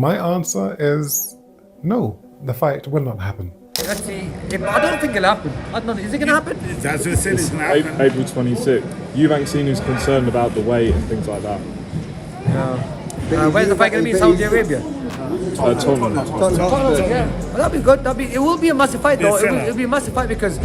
My answer is no, the fight will not happen. Let's see. I don't think it'll happen. I don't know. Is it going to happen? That's what I said, it's going to happen. April 26th. Eubank Jr is concerned about the weight and things like that. Yeah. Where's the fight going to be? Saudi Arabia? Tottenham. Yeah. Well, that'd be good. It will be a massive fight, though. It'll be a massive fight because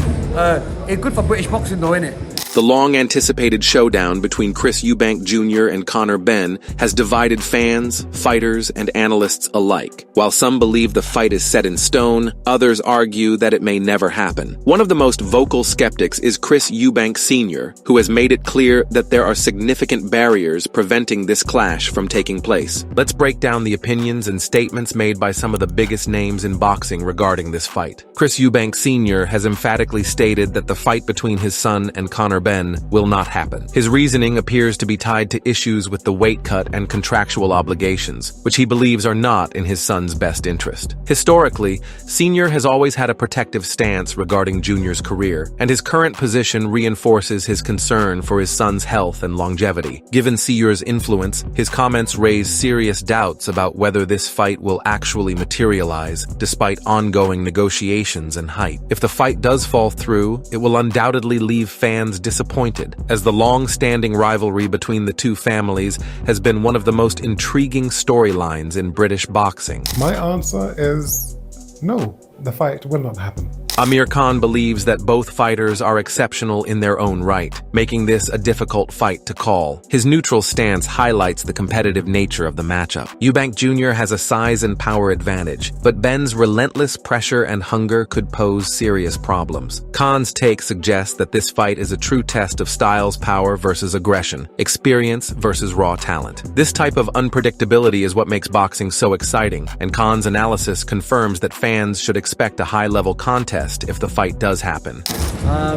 it's good for British boxing, though, innit? The long-anticipated showdown between Chris Eubank Jr. and Conor Benn has divided fans, fighters, and analysts alike. While some believe the fight is set in stone, others argue that it may never happen. One of the most vocal skeptics is Chris Eubank Sr., who has made it clear that there are significant barriers preventing this clash from taking place. Let's break down the opinions and statements made by some of the biggest names in boxing regarding this fight. Chris Eubank Sr. has emphatically stated that the fight between his son and Conor Benn will not happen. His reasoning appears to be tied to issues with the weight cut and contractual obligations, which he believes are not in his son's best interest. Historically, Sr. has always had a protective stance regarding Jr.'s career, and his current position reinforces his concern for his son's health and longevity. Given Sr.'s influence, his comments raise serious doubts about whether this fight will actually materialize, despite ongoing negotiations and hype. If the fight does fall through, it will undoubtedly leave fans disappointed, as the long-standing rivalry between the two families has been one of the most intriguing storylines in British boxing. My answer is no, the fight will not happen. Amir Khan believes that both fighters are exceptional in their own right, making this a difficult fight to call. His neutral stance highlights the competitive nature of the matchup. Eubank Jr. has a size and power advantage, but Benn's relentless pressure and hunger could pose serious problems. Khan's take suggests that this fight is a true test of styles, power versus aggression, experience versus raw talent. This type of unpredictability is what makes boxing so exciting, and Khan's analysis confirms that fans should expect a high-level contest if the fight does happen.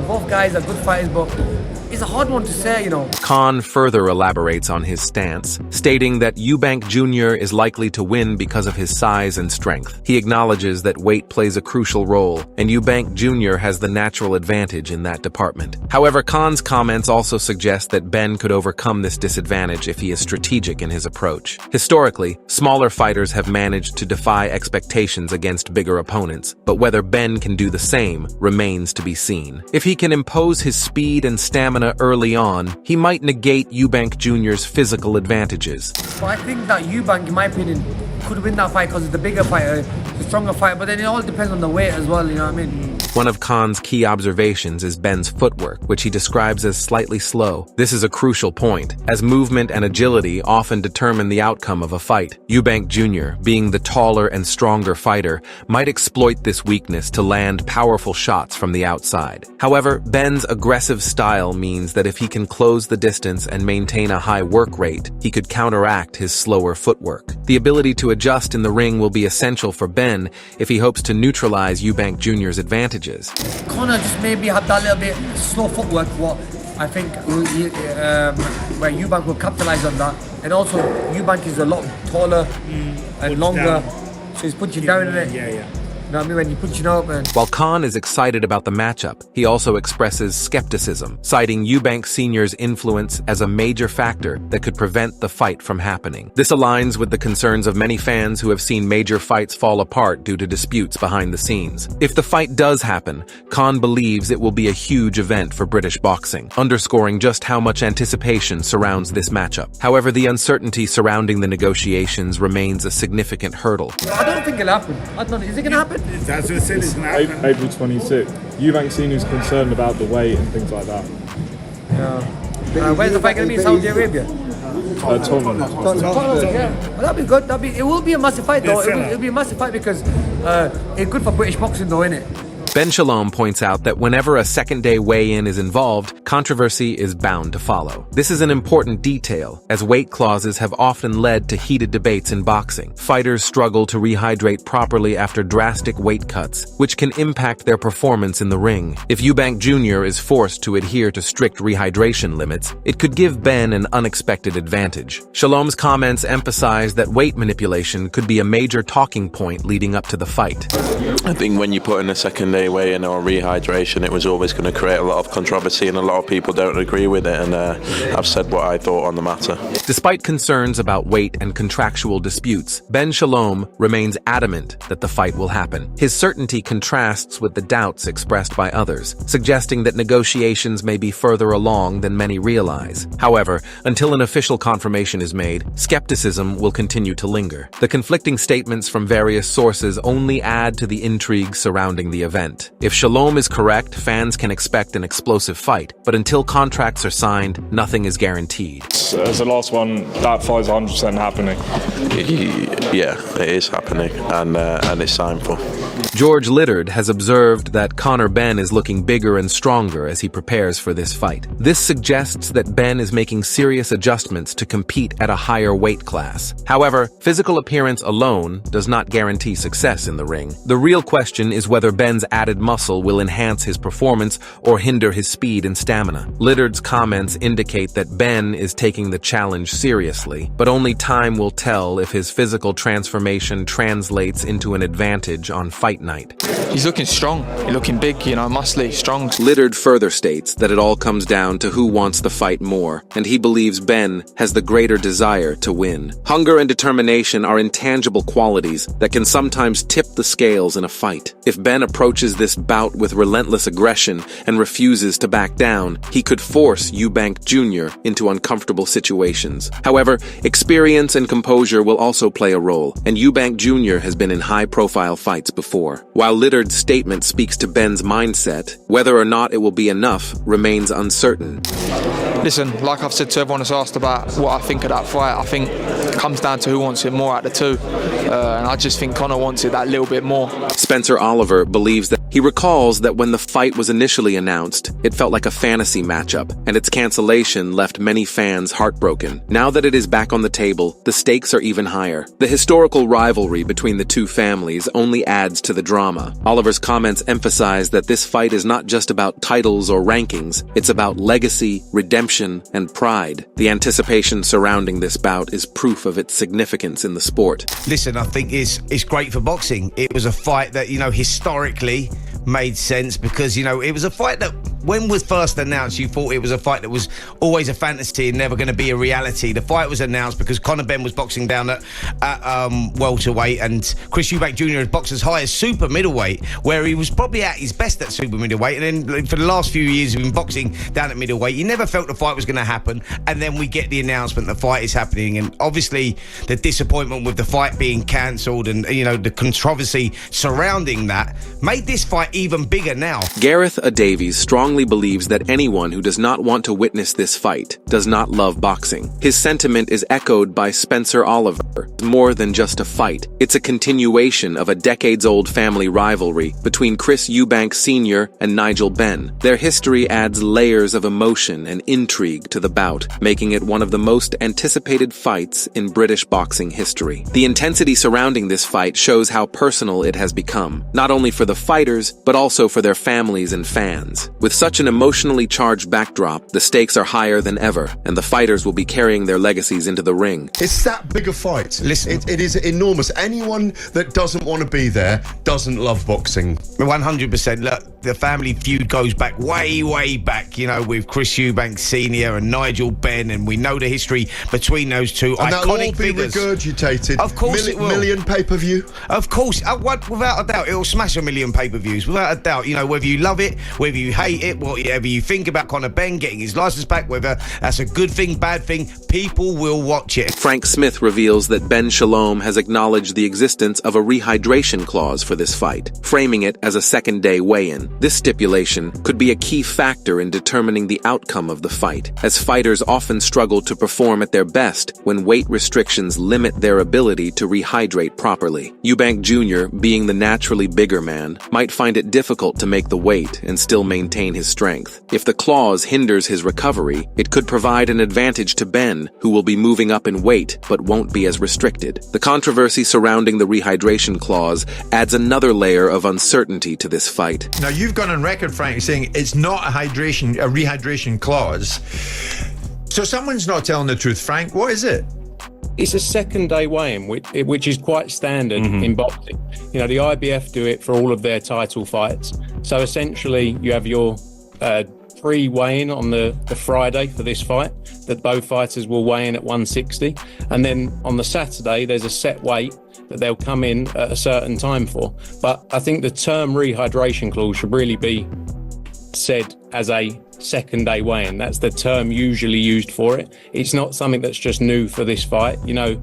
Both guys are good fighters, but it's a hard one to say, Khan further elaborates on his stance, stating that Eubank Jr. is likely to win because of his size and strength. He acknowledges that weight plays a crucial role, and Eubank Jr. has the natural advantage in that department. However, Khan's comments also suggest that Benn could overcome this disadvantage if he is strategic in his approach. Historically, smaller fighters have managed to defy expectations against bigger opponents, but whether Benn can do the same remains to be seen. If he can impose his speed and stamina early on, he might negate Eubank Jr.'s physical advantages. But I think that Eubank, in my opinion, could win that fight because he's the bigger fighter, the stronger fighter, but then it all depends on the weight as well, you know what I mean? One of Khan's key observations is Benn's footwork, which he describes as slightly slow. This is a crucial point, as movement and agility often determine the outcome of a fight. Eubank Jr., being the taller and stronger fighter, might exploit this weakness to land powerful shots from the outside. However, Benn's aggressive style means that if he can close the distance and maintain a high work rate, he could counteract his slower footwork. The ability to adjust in the ring will be essential for Benn if he hopes to neutralize Eubank Jr.'s advantages. Conor just maybe have that little bit slow footwork, what I think where Eubank will capitalize on that. And also, Eubank is a lot taller and longer, so he's punching down in it. Yeah. You know what I mean? When you're punching up, man. While Khan is excited about the matchup, he also expresses skepticism, citing Eubank Sr.'s influence as a major factor that could prevent the fight from happening. This aligns with the concerns of many fans who have seen major fights fall apart due to disputes behind the scenes. If the fight does happen, Khan believes it will be a huge event for British boxing, underscoring just how much anticipation surrounds this matchup. However, the uncertainty surrounding the negotiations remains a significant hurdle. I don't think it'll happen. I don't know. Is it going to happen? That's what I said, it's going to happen. April 26th. Eubank Jr is concerned about the weight and things like that. Yeah. Where's the fight going to be? Saudi Arabia? Tottenham. Yeah. Well, that'd be good. It will be a massive fight, though. It'll be a massive fight because it's good for British boxing, though, innit? Ben Shalom points out that whenever a second-day weigh-in is involved, controversy is bound to follow. This is an important detail, as weight clauses have often led to heated debates in boxing. Fighters struggle to rehydrate properly after drastic weight cuts, which can impact their performance in the ring. If Eubank Jr. is forced to adhere to strict rehydration limits, it could give Ben an unexpected advantage. Shalom's comments emphasize that weight manipulation could be a major talking point leading up to the fight. I think when you put in a second day weigh-in or rehydration, it was always going to create a lot of controversy, and a lot of people don't agree with it, and I've said what I thought on the matter. Despite concerns about weight and contractual disputes, Ben Shalom remains adamant that the fight will happen. His certainty contrasts with the doubts expressed by others, suggesting that negotiations may be further along than many realize. However, until an official confirmation is made, skepticism will continue to linger. The conflicting statements from various sources only add to the intrigue surrounding the event. If Shalom is correct, fans can expect an explosive fight, but until contracts are signed, nothing is guaranteed. As the last one, that fight's 100% happening. Yeah, it is happening, and it's signed for. George Littard has observed that Conor Benn is looking bigger and stronger as he prepares for this fight. This suggests that Ben is making serious adjustments to compete at a higher weight class. However, physical appearance alone does not guarantee success in the ring. The real question is whether Ben's added muscle will enhance his performance or hinder his speed and stamina. Littard's comments indicate that Ben is taking the challenge seriously, but only time will tell if his physical transformation translates into an advantage on fight night. He's looking strong, he's looking big, muscly, strong. Littard further states that it all comes down to who wants the fight more, and he believes Ben has the greater desire to win. Hunger and determination are intangible qualities that can sometimes tip the scales in a fight. If Ben approaches this bout with relentless aggression and refuses to back down, he could force Eubank Jr. into uncomfortable situations. However, experience and composure will also play a role, and Eubank Jr. has been in high-profile fights before. While Littard's statement speaks to Ben's mindset, whether or not it will be enough remains uncertain. Listen, like I've said to everyone that's asked about what I think of that fight, I think it comes down to who wants it more out of the two. And I just think Conor wants it that little bit more. Spencer Oliver believes that he recalls that when the fight was initially announced, it felt like a fantasy matchup, and its cancellation left many fans heartbroken. Now that it is back on the table, the stakes are even higher. The historical rivalry between the two families only adds to the drama. Oliver's comments emphasize that this fight is not just about titles or rankings, it's about legacy, redemption, and pride. The anticipation surrounding this bout is proof of its significance in the sport. Listen, I think it's great for boxing. It was a fight that, historically made sense because, it was a fight that when was first announced, you thought it was a fight that was always a fantasy and never going to be a reality. The fight was announced because Conor Benn was boxing down at welterweight, and Chris Eubank Jr. has boxed as high as super middleweight, where he was probably at his best at super middleweight. And then for the last few years, he's been boxing down at middleweight. You never felt the fight was going to happen, and then we get the announcement the fight is happening, and obviously the disappointment with the fight being cancelled and the controversy surrounding that made this fight even bigger now. Gareth A. Davies strongly believes that anyone who does not want to witness this fight does not love boxing. His sentiment is echoed by Spencer Oliver. More than just a fight, it's a continuation of a decades-old family rivalry between Chris Eubank Sr. and Nigel Benn. Their history adds layers of emotion and intrigue to the bout, making it one of the most anticipated fights in British boxing history. The intensity surrounding this fight shows how personal it has become, not only for the fighters, but also for their families and fans. With such an emotionally charged backdrop, the stakes are higher than ever, and the fighters will be carrying their legacies into the ring. It's that big a fight. Listen, it is enormous. Anyone that doesn't want to be there doesn't love boxing. 100%. Look, the family feud goes back way back, with Chris Eubank Sr. and Nigel Benn, and we know the history between those two and iconic that'll all be figures. Regurgitated. Of course it will. Million pay-per-view. Of course, without a doubt, it'll smash 1 million pay-per-views. Without a doubt, whether you love it, whether you hate it, whatever you think about Conor Benn getting his license back, whether that's a good thing, bad thing, people will watch it. Frank Smith reveals that Ben Shalom has acknowledged the existence of a rehydration clause for this fight, framing it as a second-day weigh-in. This stipulation could be a key factor in determining the outcome of the fight, as fighters often struggle to perform at their best when weight restrictions limit their ability to rehydrate properly. Eubank Jr., being the naturally bigger man, might find it difficult to make the weight and still maintain his strength. If the clause hinders his recovery, it could provide an advantage to Ben, who will be moving up in weight but won't be as restricted. The controversy surrounding the rehydration clause adds another layer of uncertainty to this fight. Now, you've gone on record, Frank, saying it's not a rehydration clause. So someone's not telling the truth, Frank. What is it? It's a second-day weigh-in, which is quite standard in boxing. The IBF do it for all of their title fights. So essentially, you have your pre-weigh-in on the Friday for this fight, that both fighters will weigh in at 160. And then on the Saturday, there's a set weight that they'll come in at a certain time for. But I think the term rehydration clause should really be said as a second day weigh-in. That's the term usually used for it. It's not something that's just new for this fight. You know,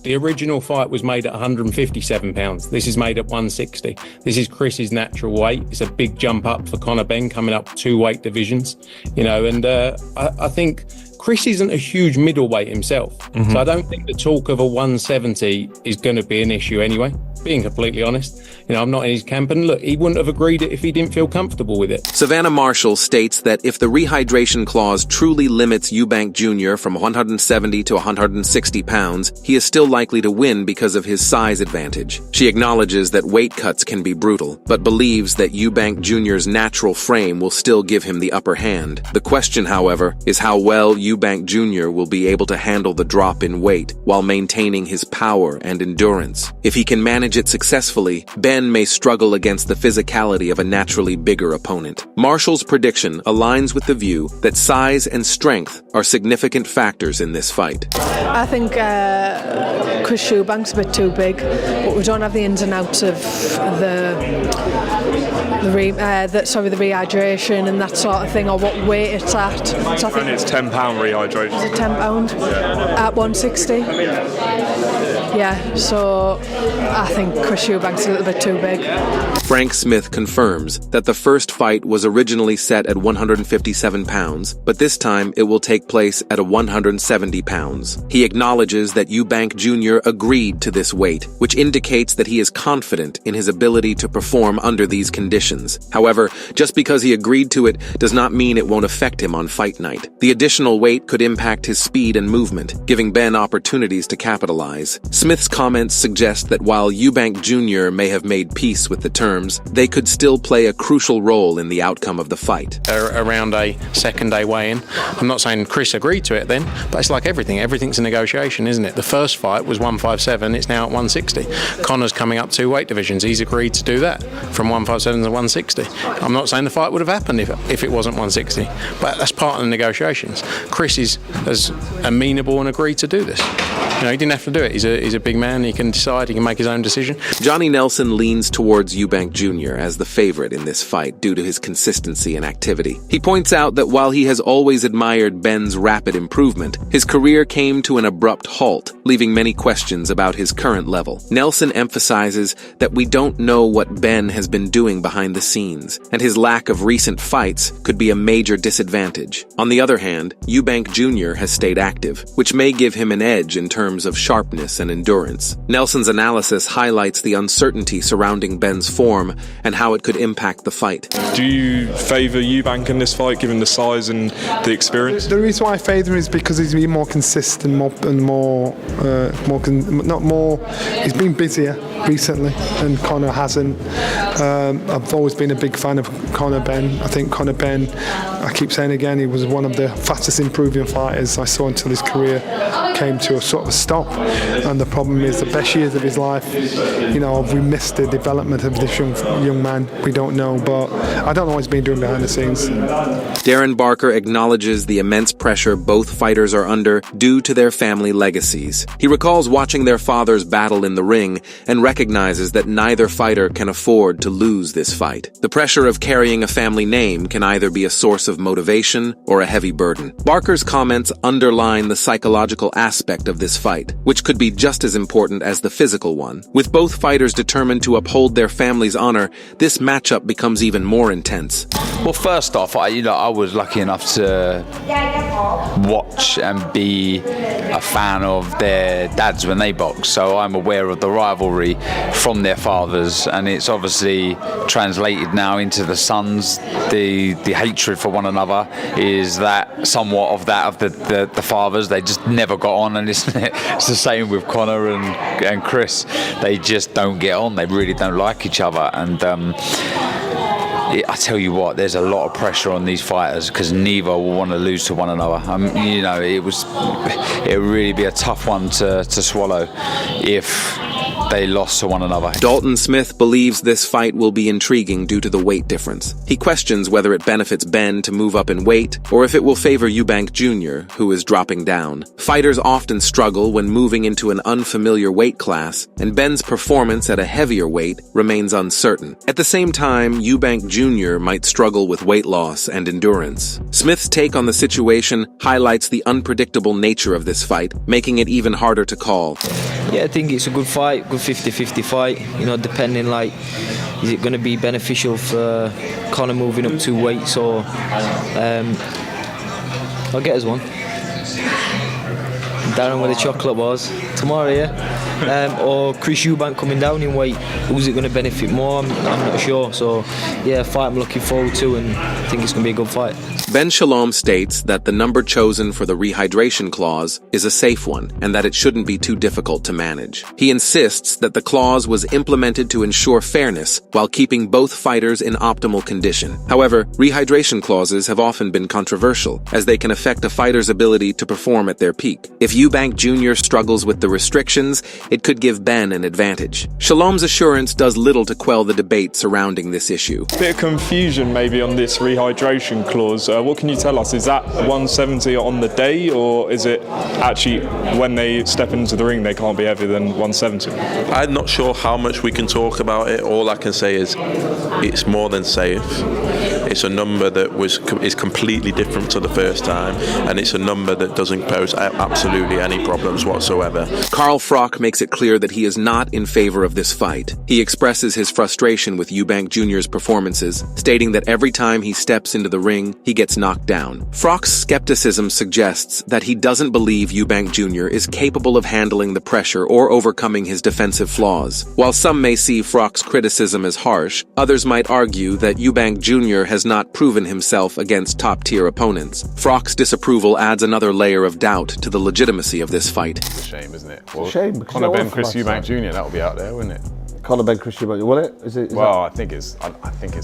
the original fight was made at 157 pounds. This is made at 160. This is Chris's natural weight. It's a big jump up for Conor Benn, coming up 2 weight divisions, you know, and I think Chris isn't a huge middleweight himself. So I don't think the talk of a 170 is going to be an issue anyway, being completely honest. You know, I'm not in his camp, and look, he wouldn't have agreed it if he didn't feel comfortable with it. Savannah Marshall states that if the rehydration clause truly limits Eubank Jr. from 170 to 160 pounds, he is still likely to win because of his size advantage. She acknowledges that weight cuts can be brutal, but believes that Eubank Jr.'s natural frame will still give him the upper hand. The question, however, is how well Eubank Jr. will be able to handle the drop in weight while maintaining his power and endurance. If he can manage it successfully, Ben may struggle against the physicality of a naturally bigger opponent. Marshall's prediction aligns with the view that size and strength are significant factors in this fight. I think Chris Eubank's a bit too big, but we don't have the ins and outs of the rehydration and that sort of thing, or what weight it's at. So I think it's £10 rehydration. Is it £10 at 160? Yeah, so I think Chris Eubank's a little bit too big. Frank Smith confirms that the first fight was originally set at 157 pounds, but this time it will take place at 170 pounds. He acknowledges that Eubank Jr. agreed to this weight, which indicates that he is confident in his ability to perform under these conditions. However, just because he agreed to it does not mean it won't affect him on fight night. The additional weight could impact his speed and movement, giving Ben opportunities to capitalize. Smith's comments suggest that while Eubank Jr. may have made peace with the terms, they could still play a crucial role in the outcome of the fight. Around a second day weigh-in, I'm not saying Chris agreed to it then, but it's like everything. Everything's a negotiation, isn't it? The first fight was 157, it's now at 160. Conor's coming up 2 weight divisions. He's agreed to do that from 157 to 160. I'm not saying the fight would have happened if it wasn't 160, but that's part of the negotiations. Chris is as amenable and agreed to do this. You know, he didn't have to do it. He's a big man. He can decide. He can make his own decision. Johnny Nelson leans towards Eubank Jr. as the favorite in this fight due to his consistency and activity. He points out that while he has always admired Ben's rapid improvement, his career came to an abrupt halt, leaving many questions about his current level. Nelson emphasizes that we don't know what Ben has been doing behind the scenes, and his lack of recent fights could be a major disadvantage. On the other hand, Eubank Jr. has stayed active, which may give him an edge in terms of sharpness and endurance. Nelson's analysis highlights the uncertainty surrounding Ben's form and how it could impact the fight. Do you favour Eubank in this fight, given the size and the experience? The reason why I favour him is because he's been more consistent, he's been busier recently, and Conor hasn't. I've always been a big fan of Conor Benn. I think Conor Benn, I keep saying again, he was one of the fastest improving fighters I saw until his career came to a sort of stop. And the problem is the best years of his life, you know, we missed the development of this young man. We don't know, but I don't know what he's been doing behind the scenes. Darren Barker acknowledges the immense pressure both fighters are under due to their family legacies. He recalls watching their fathers battle in the ring and recognizes that neither fighter can afford to lose this fight. The pressure of carrying a family name can either be a source of motivation or a heavy burden. Barker's comments underline the psychological aspect of this fight, which could be just as important as the physical one. With both fighters determined to uphold their family's honor, this matchup becomes even more intense. Well, first off, I was lucky enough to watch and be a fan of their dads when they boxed, so I'm aware of the rivalry from their fathers, and it's obviously translated now into the sons. The hatred for one another is that somewhat of that of the fathers. They just never got on, and it's the same with Conor and Chris. They just don't get on. They really don't like each other, and I tell you what, there's a lot of pressure on these fighters because neither will want to lose to one another. You know, it would really be a tough one to swallow if they lost to one another. Dalton Smith believes this fight will be intriguing due to the weight difference. He questions whether it benefits Ben to move up in weight or if it will favor Eubank Jr., who is dropping down. Fighters often struggle when moving into an unfamiliar weight class, and Ben's performance at a heavier weight remains uncertain. At the same time, Eubank Jr. might struggle with weight loss and endurance. Smith's take on the situation highlights the unpredictable nature of this fight, making it even harder to call. Yeah, I think it's a good fight, good 50-50 fight. You know, depending, like, is it going to be beneficial for Conor moving up 2 weights, or I'll get us one. Darren with the chocolate bars tomorrow, yeah. Or Chris Eubank coming down in weight. Who's it going to benefit more? I'm not sure. So, yeah, fight I'm looking forward to, and I think it's going to be a good fight. Ben Shalom states that the number chosen for the rehydration clause is a safe one and that it shouldn't be too difficult to manage. He insists that the clause was implemented to ensure fairness while keeping both fighters in optimal condition. However, rehydration clauses have often been controversial, as they can affect a fighter's ability to perform at their peak. If Eubank Jr. struggles with the restrictions, it could give Ben an advantage. Shalom's assurance does little to quell the debate surrounding this issue. Bit of confusion maybe on this rehydration clause. What can you tell us? Is that 170 on the day, or is it actually when they step into the ring they can't be heavier than 170? I'm not sure how much we can talk about it. All I can say is it's more than safe. It's a number that is completely different to the first time, and it's a number that doesn't pose absolutely any problems whatsoever. Carl Froch makes it clear that he is not in favor of this fight. He expresses his frustration with Eubank Jr.'s performances, stating that every time he steps into the ring, he gets knocked down. Froch's skepticism suggests that he doesn't believe Eubank Jr. is capable of handling the pressure or overcoming his defensive flaws. While some may see Froch's criticism as harsh, others might argue that Eubank Jr. has not proven himself against top-tier opponents. Froch's disapproval adds another layer of doubt to the legitimacy of this fight. It's a shame, isn't it? Well, it's a shame. Conor Benn, Chris Eubank Jr. That will be out there, wouldn't it? Conor Benn, Chris Eubank, will it? Is well, I think it's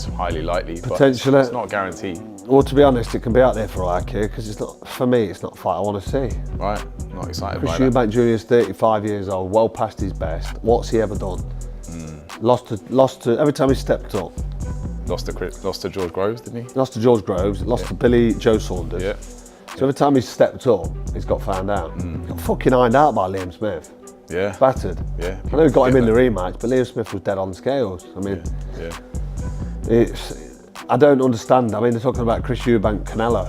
highly likely, potentially, but it's not guaranteed. Well, to be honest, it can be out there for IQ because it's not, for me, it's not a fight I want to see. Right, not excited Chris by that. Eubank Jr. is 35 years old, well past his best. What's he ever done? Lost to every time he stepped up. Lost to George Groves, didn't he? Lost to George Groves, lost to Billy Joe Saunders. Yeah. So every time he's stepped up, he's got found out. He got fucking ironed out by Liam Smith. Yeah. Battered. Yeah. I know he got him in the rematch, but Liam Smith was dead on the scales. I mean, I don't understand. I mean, they're talking about Chris Eubank, Canelo.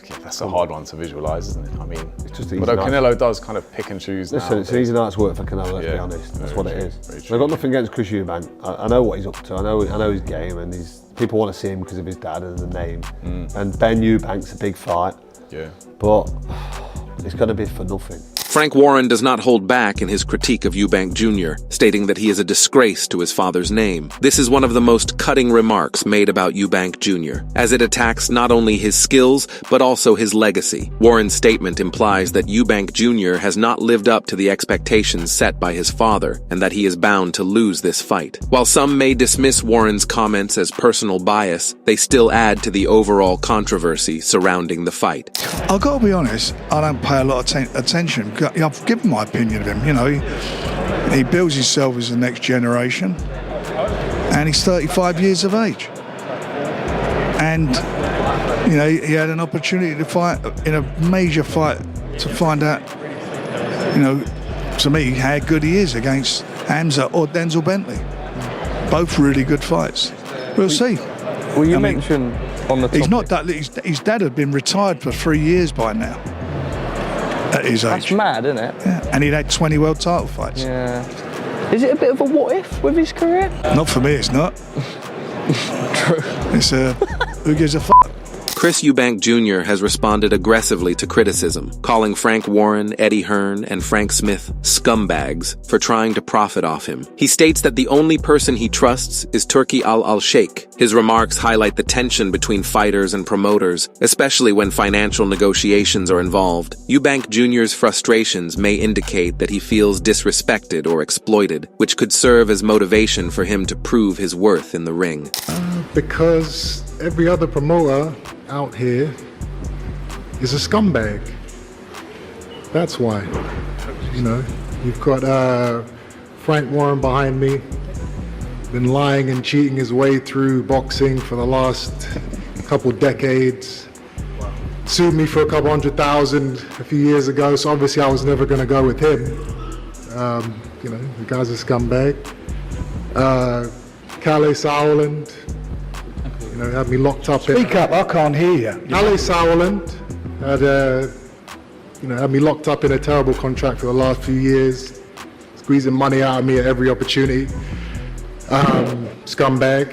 Yeah, that's a hard one to visualise, isn't it? I mean, it's just although Canelo does kind of pick and choose. Listen, it's an easy night's work for Canelo. Let's be honest. That's what it is. I've got nothing against Chris Eubank. I know what he's up to. I know his game, and people want to see him because of his dad and the name. And Ben Eubank's a big fight. Yeah. But it's going to be for nothing. Frank Warren does not hold back in his critique of Eubank Jr., stating that he is a disgrace to his father's name. This is one of the most cutting remarks made about Eubank Jr., as it attacks not only his skills, but also his legacy. Warren's statement implies that Eubank Jr. has not lived up to the expectations set by his father, and that he is bound to lose this fight. While some may dismiss Warren's comments as personal bias, they still add to the overall controversy surrounding the fight. I've got to be honest, I don't pay a lot of attention. I've given my opinion of him, you know. He builds himself as the next generation, and he's 35 years of age. And, you know, he had an opportunity to fight in a major fight to find out, you know, to me, how good he is against Hamza or Denzel Bentley. Both really good fights. We'll see. Well, you mentioned on the topic... He's not that... His dad had been retired for 3 years by now. At his age. That's mad, isn't it? Yeah, and he'd had 20 world title fights. Yeah. Is it a bit of a what if with his career? Not for me, it's not. True. It's who gives a f***? Chris Eubank Jr. has responded aggressively to criticism, calling Frank Warren, Eddie Hearn, and Frank Smith scumbags for trying to profit off him. He states that the only person he trusts is Turki Al-Sheikh. His remarks highlight the tension between fighters and promoters, especially when financial negotiations are involved. Eubank Jr.'s frustrations may indicate that he feels disrespected or exploited, which could serve as motivation for him to prove his worth in the ring. Because every other promoter out here is a scumbag. That's why. You know, you've got Frank Warren behind me. Been lying and cheating his way through boxing for the last couple decades. Sued me for a couple $100,000 a few years ago, so obviously I was never going to go with him. You know, the guy's a scumbag. Kalle Sauerland, you know, had me locked up. Speak up, I can't hear you. Kalle Sauerland had me locked up in a terrible contract for the last few years, squeezing money out of me at every opportunity. Scumbag.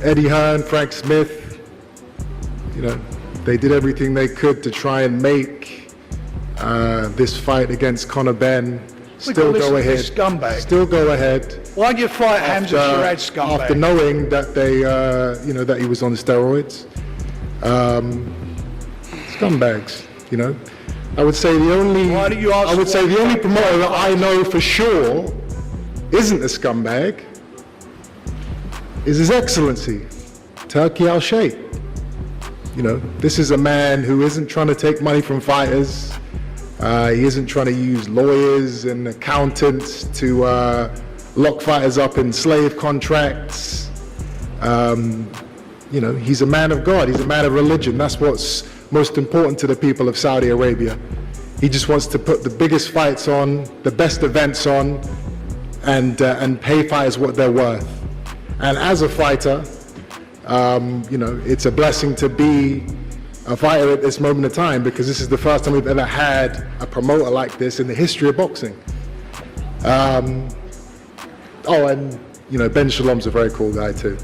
Eddie Hearn, Frank Smith, you know, they did everything they could to try and make this fight against Conor Benn still go ahead. Scumbag. Still go ahead. Why'd you fight Hamza Sharad, scumbag? After knowing that they, that he was on steroids. Scumbags, you know. I would say the only promoter that I know for sure isn't a scumbag is His Excellency, Turki Al-Sheikh. You know, this is a man who isn't trying to take money from fighters. He isn't trying to use lawyers and accountants to lock fighters up in slave contracts. You know, he's a man of God. He's a man of religion. That's what's most important to the people of Saudi Arabia. He just wants to put the biggest fights on, the best events on, and pay fighters what they're worth. And as a fighter, you know, it's a blessing to be a fighter at this moment of time, because this is the first time we've ever had a promoter like this in the history of boxing. Oh, and you know, Ben Shalom's a very cool guy too.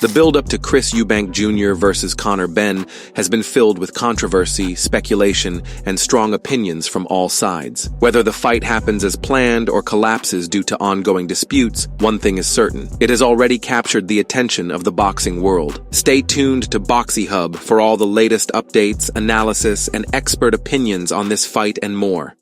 The build-up to Chris Eubank Jr. versus Conor Benn has been filled with controversy, speculation, and strong opinions from all sides. Whether the fight happens as planned or collapses due to ongoing disputes, one thing is certain. It has already captured the attention of the boxing world. Stay tuned to Boxy Hub for all the latest updates, analysis, and expert opinions on this fight and more.